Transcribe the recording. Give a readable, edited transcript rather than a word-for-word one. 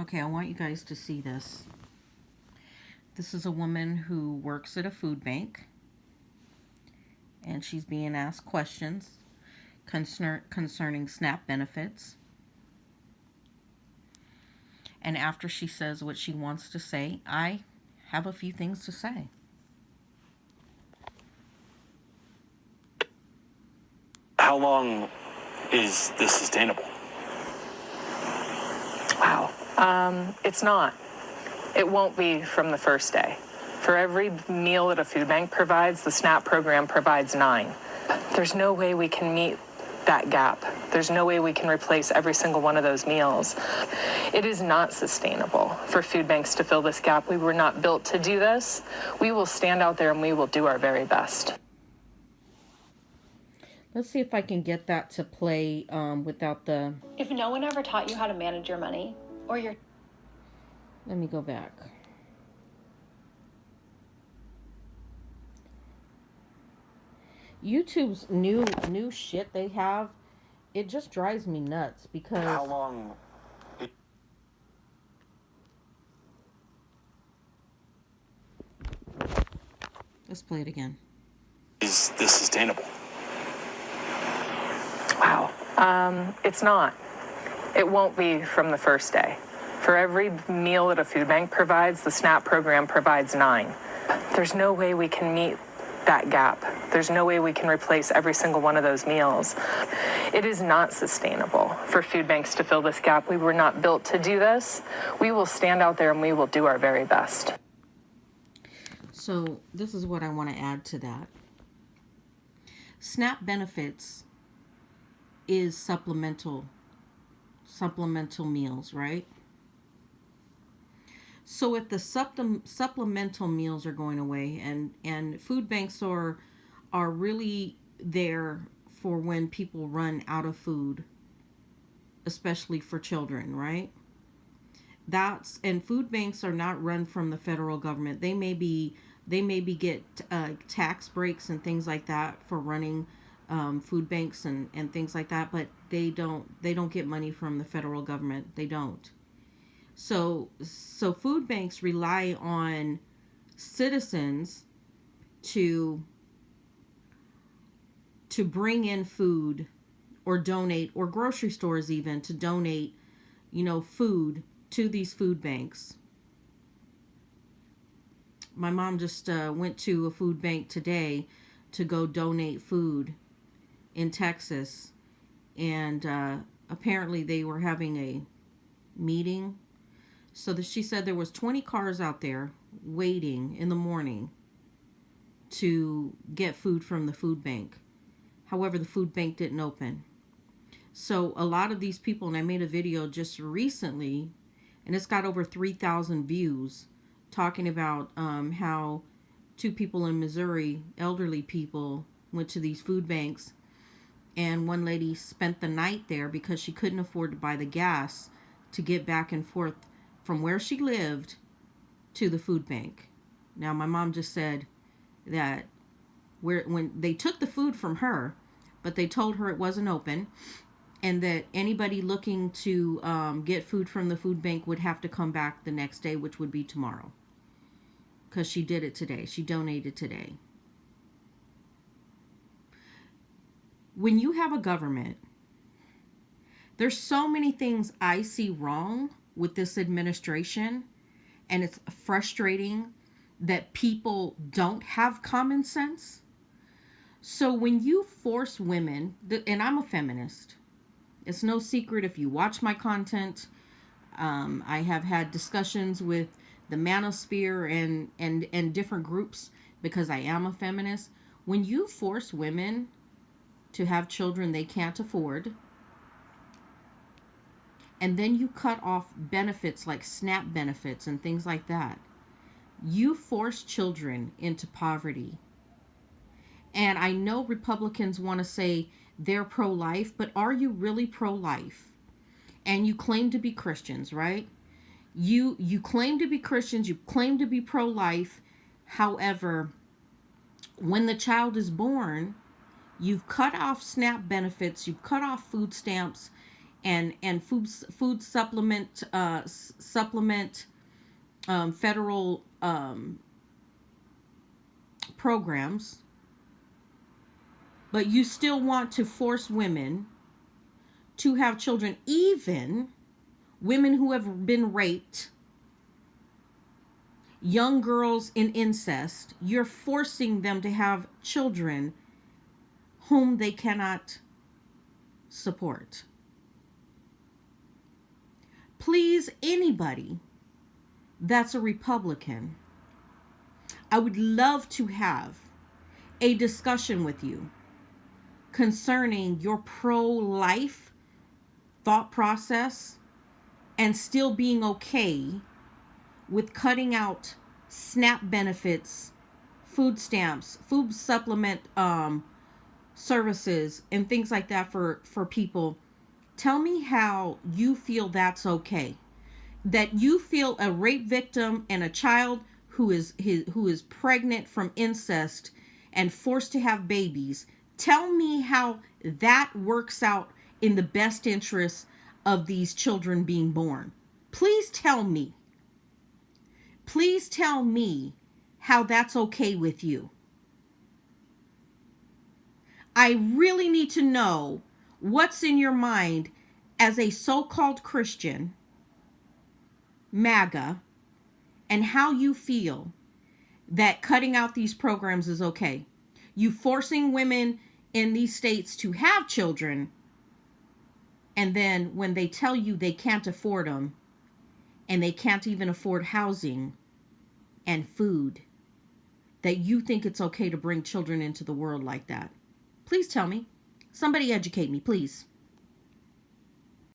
Okay, I want you guys to see this. This is a woman who works at a food bank, and she's being asked questions concerning SNAP benefits. And after she says what she wants to say, I have a few things to say. How long is this sustainable? Wow. It's not. It won't be from the first day. For every meal that a food bank provides, the SNAP program provides 9. There's no way we can meet that gap. There's no way we can replace every single one of those meals. It is not sustainable for food banks to fill this gap. We were not built to do this. We will stand out there and we will do our very best. Let's see if I can get that to play without the... If no one ever taught you how to manage your money or your... Let me go back. YouTube's new shit they have, it just drives me nuts because... How long... Let's play it again. Is this sustainable? Wow. It's not. It won't be from the first day. For every meal that a food bank provides, the SNAP program provides 9. There's no way we can meet that gap. There's no way we can replace every single one of those meals. It is not sustainable for food banks to fill this gap. We were not built to do this. We will stand out there and we will do our very best. So this is what I want to add to that. SNAP benefits is supplemental meals, right? So if the supplemental meals are going away and food banks are really there for when people run out of food, especially for children, right? And food banks are not run from the federal government. They maybe get tax breaks and things like that for running food banks and things like that, but they don't get money from the federal government. They don't. So food banks rely on citizens to bring in food or donate, or grocery stores even to donate, food to these food banks. My mom just went to a food bank today to go donate food in Texas, and apparently they were having a meeting. So she said there was 20 cars out there waiting in the morning to get food from the food bank. However, the food bank didn't open. So a lot of these people, and I made a video just recently, and it's got over 3,000 views, talking about how 2 people in Missouri, elderly people, went to these food banks, and one lady spent the night there because she couldn't afford to buy the gas to get back and forth from where she lived to the food bank. Now, my mom just said that when they took the food from her, but they told her it wasn't open, and that anybody looking to get food from the food bank would have to come back the next day, which would be tomorrow. Because she did it today. She donated today. When you have a government, there's so many things I see wrong with this administration, and it's frustrating that people don't have common sense. So when you force women, and I'm a feminist, it's no secret if you watch my content, I have had discussions with the manosphere and different groups because I am a feminist. When you force women to have children they can't afford, and then you cut off benefits like SNAP benefits and things like that, you force children into poverty. And I know Republicans want to say they're pro-life, but are you really pro-life? And you claim to be Christians, right? You claim to be Christians, you claim to be pro-life. However, when the child is born, you've cut off SNAP benefits, you've cut off food stamps, and food supplement federal programs, but you still want to force women to have children, even women who have been raped, young girls in incest. You're forcing them to have children whom they cannot support. Please, anybody that's a Republican, I would love to have a discussion with you concerning your pro-life thought process and still being okay with cutting out SNAP benefits, food stamps, food supplement services, and things like that for people. Tell me how you feel that's okay. That you feel a rape victim and a child who is pregnant from incest and forced to have babies. Tell me how that works out in the best interest of these children being born. Please tell me. Please tell me how that's okay with you. I really need to know what's in your mind as a so-called Christian, Maga, and how you feel that cutting out these programs is okay. You forcing women in these states to have children, and then when they tell you they can't afford them, and they can't even afford housing and food, that you think it's okay to bring children into the world like that. Please tell me. Somebody educate me, please.